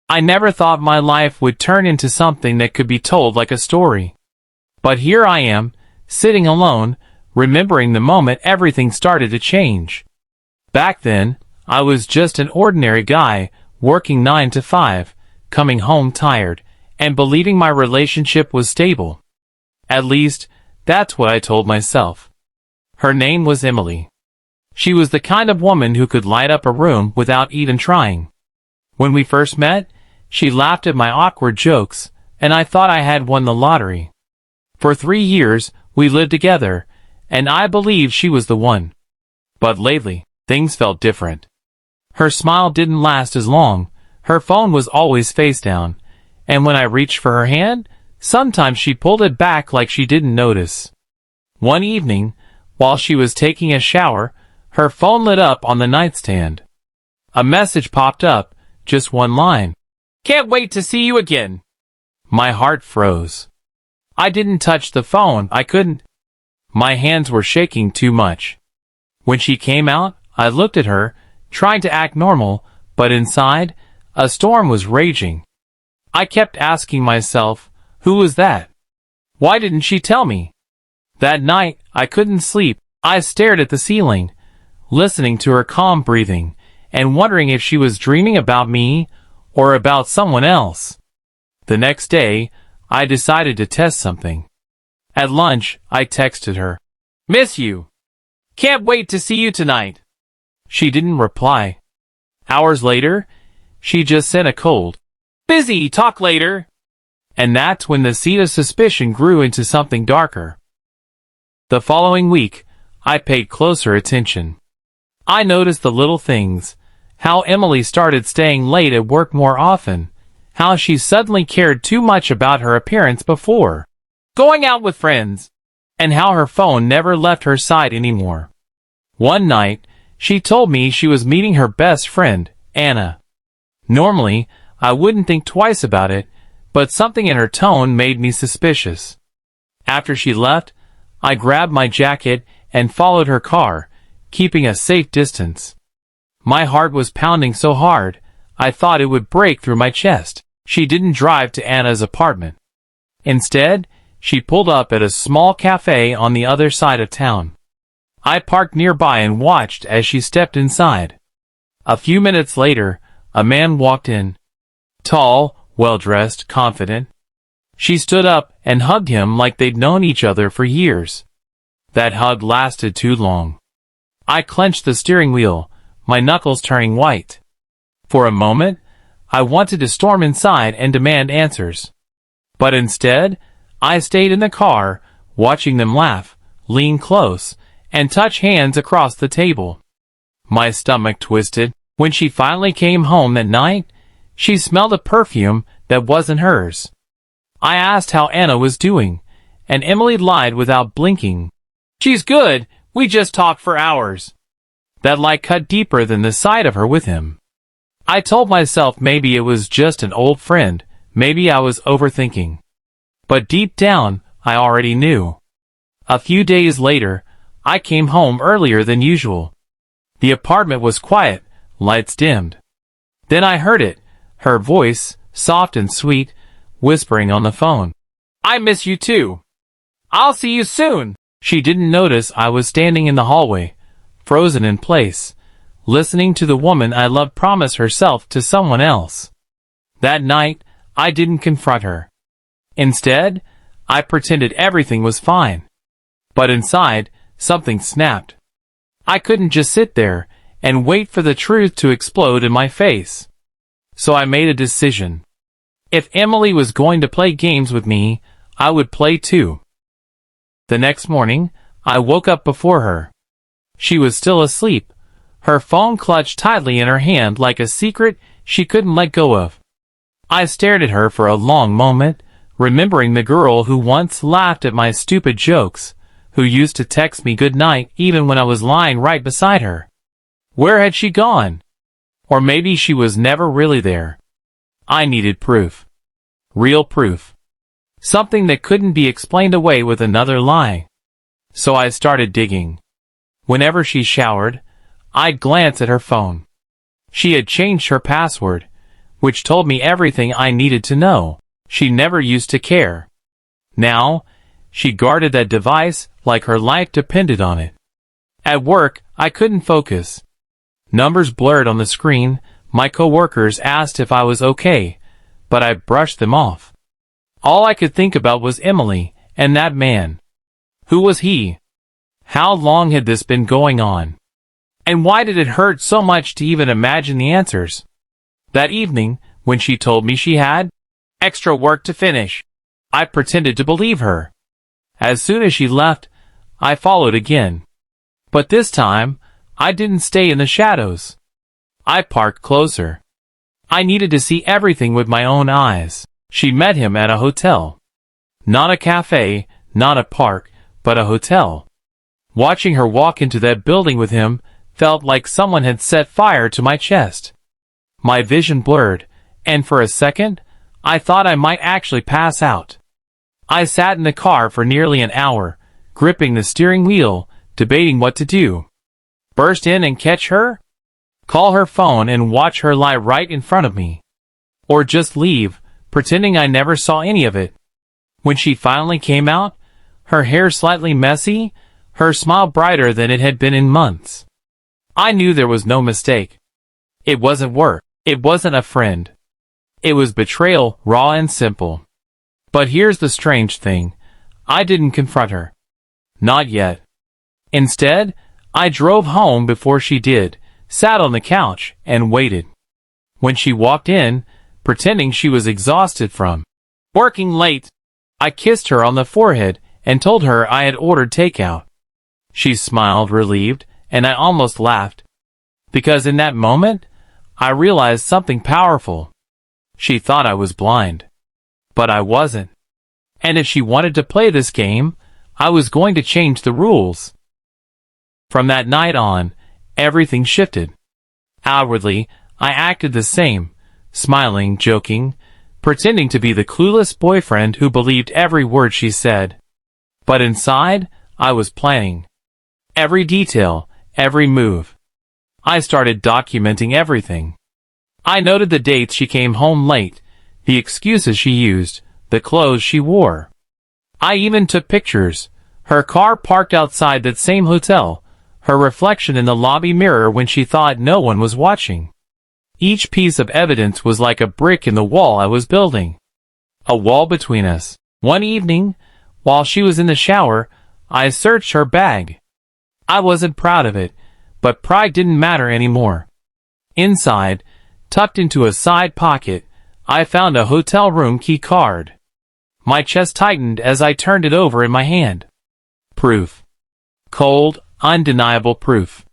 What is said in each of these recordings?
I never thought my life would turn into something that could be told like a story. But here I am, sitting alone, remembering the moment everything started to change. Back then, I was just an ordinary guy, working 9 to 5, coming home tired, and believing my relationship was stable. At least, that's what I told myself. Her name was Emily. She was the kind of woman who could light up a room without even trying. When we first met, she laughed at my awkward jokes, and I thought I had won the lottery. For 3 years, we lived together, and I believed she was the one. But lately, things felt different. Her smile didn't last as long, her phone was always face down, and when I reached for her hand, sometimes she pulled it back like she didn't notice. One evening, while she was taking a shower, her phone lit up on the nightstand. A message popped up, just one line. "Can't wait to see you again." My heart froze. I didn't touch the phone, I couldn't. My hands were shaking too much. When she came out, I looked at her, trying to act normal, but inside, a storm was raging. I kept asking myself, who was that? Why didn't she tell me? That night, I couldn't sleep. I stared at the ceiling, listening to her calm breathing, and wondering if she was dreaming about me or about someone else. The next day, I decided to test something. At lunch, I texted her, "Miss you. Can't wait to see you tonight." She didn't reply. Hours later, she just sent a cold, "Busy, talk later." And that's when the seed of suspicion grew into something darker. The following week, I paid closer attention. I noticed the little things, how Emily started staying late at work more often, how she suddenly cared too much about her appearance before going out with friends, and how her phone never left her side anymore. One night, she told me she was meeting her best friend, Anna. Normally, I wouldn't think twice about it, but something in her tone made me suspicious. After she left, I grabbed my jacket and followed her car, keeping a safe distance. My heart was pounding so hard, I thought it would break through my chest. She didn't drive to Anna's apartment. Instead, she pulled up at a small cafe on the other side of town. I parked nearby and watched as she stepped inside. A few minutes later, a man walked in. Tall, well-dressed, confident. She stood up and hugged him like they'd known each other for years. That hug lasted too long. I clenched the steering wheel, my knuckles turning white. For a moment, I wanted to storm inside and demand answers. But instead, I stayed in the car, watching them laugh, lean close, and touch hands across the table. My stomach twisted. When she finally came home that night, she smelled a perfume that wasn't hers. I asked how Anna was doing, and Emily lied without blinking. "She's good, we just talked for hours." That lie cut deeper than the sight of her with him. I told myself maybe it was just an old friend, maybe I was overthinking. But deep down, I already knew. A few days later, I came home earlier than usual. The apartment was quiet, lights dimmed. Then I heard it, her voice, soft and sweet, whispering on the phone. "I miss you too. I'll see you soon." She didn't notice I was standing in the hallway, frozen in place, listening to the woman I loved promise herself to someone else. That night, I didn't confront her. Instead, I pretended everything was fine. But inside, something snapped. I couldn't just sit there and wait for the truth to explode in my face. So I made a decision. If Emily was going to play games with me, I would play too. The next morning, I woke up before her. She was still asleep, her phone clutched tightly in her hand like a secret she couldn't let go of. I stared at her for a long moment, remembering the girl who once laughed at my stupid jokes, who used to text me good night even when I was lying right beside her. Where had she gone? Or maybe she was never really there. I needed proof. Real proof. Something that couldn't be explained away with another lie. So I started digging. Whenever she showered, I'd glance at her phone. She had changed her password, which told me everything I needed to know. She never used to care. Now, she guarded that device like her life depended on it. At work, I couldn't focus. Numbers blurred on the screen. My coworkers asked if I was okay, but I brushed them off. All I could think about was Emily and that man. Who was he? How long had this been going on? And why did it hurt so much to even imagine the answers? That evening, when she told me she had extra work to finish, I pretended to believe her. As soon as she left, I followed again. But this time, I didn't stay in the shadows. I parked closer. I needed to see everything with my own eyes. She met him at a hotel. Not a cafe, not a park, but a hotel. Watching her walk into that building with him felt like someone had set fire to my chest. My vision blurred, and for a second, I thought I might actually pass out. I sat in the car for nearly an hour, gripping the steering wheel, debating what to do. Burst in and catch her? Call her phone and watch her lie right in front of me? Or just leave, pretending I never saw any of it? When she finally came out, her hair slightly messy, her smile brighter than it had been in months, I knew there was no mistake. It wasn't work. It wasn't a friend. It was betrayal, raw and simple. But here's the strange thing. I didn't confront her. Not yet. Instead, I drove home before she did, sat on the couch, and waited. When she walked in, pretending she was exhausted from working late, I kissed her on the forehead and told her I had ordered takeout. She smiled, relieved, and I almost laughed. Because in that moment, I realized something powerful. She thought I was blind. But I wasn't. And if she wanted to play this game, I was going to change the rules. From that night on, everything shifted. Outwardly, I acted the same, smiling, joking, pretending to be the clueless boyfriend who believed every word she said. But inside, I was planning. Every detail, every move. I started documenting everything. I noted the dates she came home late, the excuses she used, the clothes she wore. I even took pictures. Her car parked outside that same hotel, her reflection in the lobby mirror when she thought no one was watching. Each piece of evidence was like a brick in the wall I was building. A wall between us. One evening, while she was in the shower, I searched her bag. I wasn't proud of it, but pride didn't matter anymore. Inside, tucked into a side pocket, I found a hotel room key card. My chest tightened as I turned it over in my hand. Proof. Cold, undeniable proof.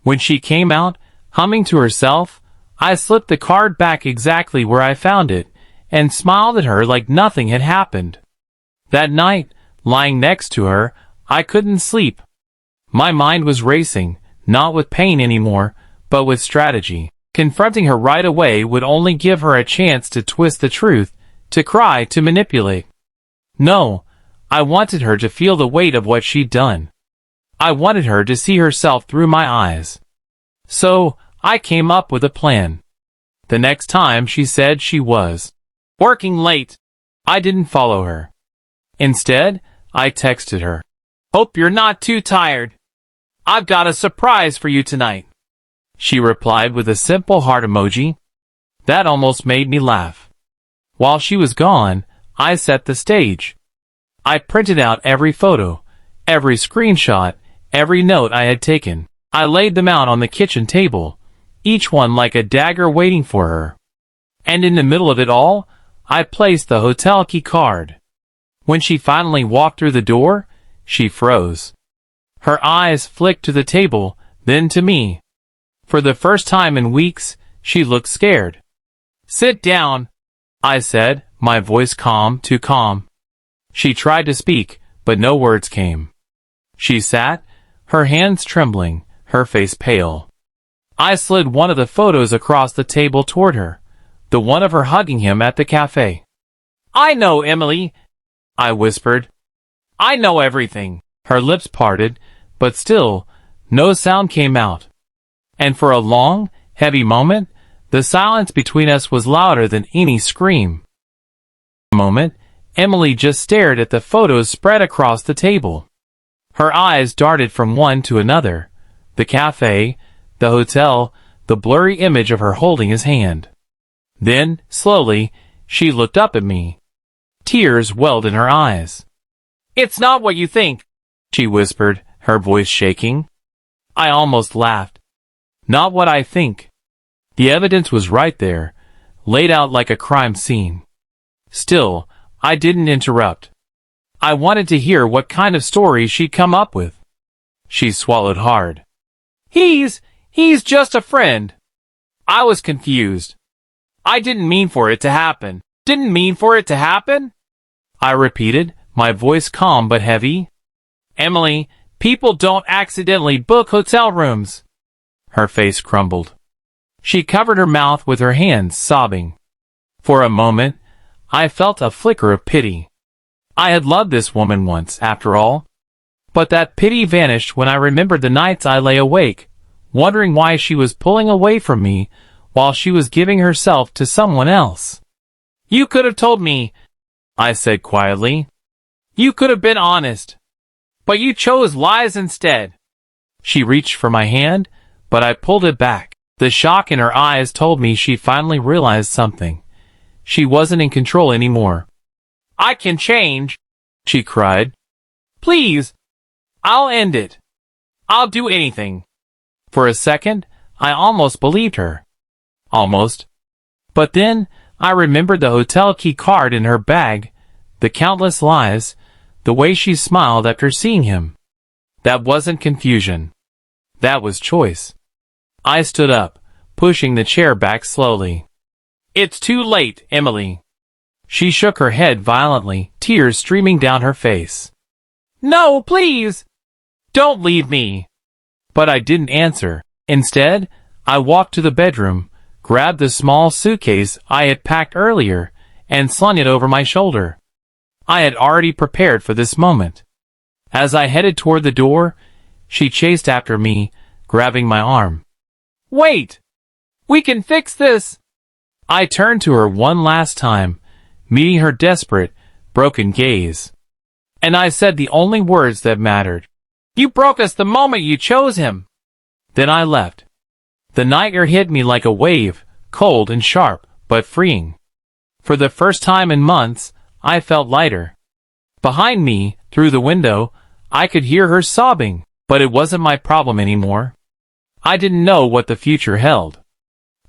When she came out, humming to herself, I slipped the card back exactly where I found it, and smiled at her like nothing had happened. That night, lying next to her, I couldn't sleep. My mind was racing, not with pain anymore, but with strategy. Confronting her right away would only give her a chance to twist the truth, to cry, to manipulate. No, I wanted her to feel the weight of what she'd done. I wanted her to see herself through my eyes. So, I came up with a plan. The next time she said she was working late, I didn't follow her. Instead, I texted her. Hope you're not too tired. I've got a surprise for you tonight. She replied with a simple heart emoji. That almost made me laugh. While she was gone, I set the stage. I printed out every photo, every screenshot, every note I had taken. I laid them out on the kitchen table, each one like a dagger waiting for her. And in the middle of it all, I placed the hotel key card. When she finally walked through the door, she froze. Her eyes flicked to the table, then to me. For the first time in weeks, she looked scared. Sit down, I said, my voice calm, too calm. She tried to speak, but no words came. She sat, her hands trembling, her face pale. I slid one of the photos across the table toward her, the one of her hugging him at the cafe. I know, Emily, I whispered. I know everything. Her lips parted, but still, no sound came out. And for a long, heavy moment, The silence between us was louder than any scream. For a moment, Emily just stared at the photos spread across the table. Her eyes darted from one to another, the cafe, the hotel, the blurry image of her holding his hand. Then, slowly, she looked up at me. Tears welled in her eyes. "It's not what you think," she whispered, her voice shaking. I almost laughed. Not what I think. The evidence was right there, laid out like a crime scene. Still, I didn't interrupt. I wanted to hear what kind of story she'd come up with. She swallowed hard. He's just a friend." I was confused. "I didn't mean for it to happen. Didn't mean for it to happen?" I repeated, my voice calm but heavy. "Emily, people don't accidentally book hotel rooms." Her face crumbled. She covered her mouth with her hands, sobbing. For a moment, I felt a flicker of pity. I had loved this woman once, after all. But that pity vanished when I remembered the nights I lay awake, wondering why she was pulling away from me while she was giving herself to someone else. "You could have told me," I said quietly. "You could have been honest. But you chose lies instead." She reached for my hand, but I pulled it back. The shock in her eyes told me she finally realized something. She wasn't in control anymore. "I can change," she cried. "Please. I'll end it. I'll do anything." For a second, I almost believed her. Almost. But then, I remembered the hotel key card in her bag, the countless lies, the way she smiled after seeing him. That wasn't confusion. That was choice. I stood up, pushing the chair back slowly. "It's too late, Emily." She shook her head violently, tears streaming down her face. "No, please! Don't leave me!" But I didn't answer. Instead, I walked to the bedroom, grabbed the small suitcase I had packed earlier, and slung it over my shoulder. I had already prepared for this moment. As I headed toward the door, she chased after me, grabbing my arm. "Wait! We can fix this!" I turned to her one last time, meeting her desperate, broken gaze. And I said the only words that mattered. "You broke us the moment you chose him." Then I left. The night air hit me like a wave, cold and sharp, but freeing. For the first time in months, I felt lighter. Behind me, through the window, I could hear her sobbing, but it wasn't my problem anymore. I didn't know what the future held.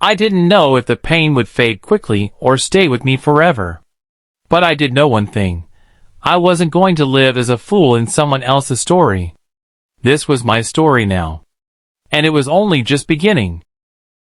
I didn't know if the pain would fade quickly or stay with me forever. But I did know one thing. I wasn't going to live as a fool in someone else's story. This was my story now. And it was only just beginning.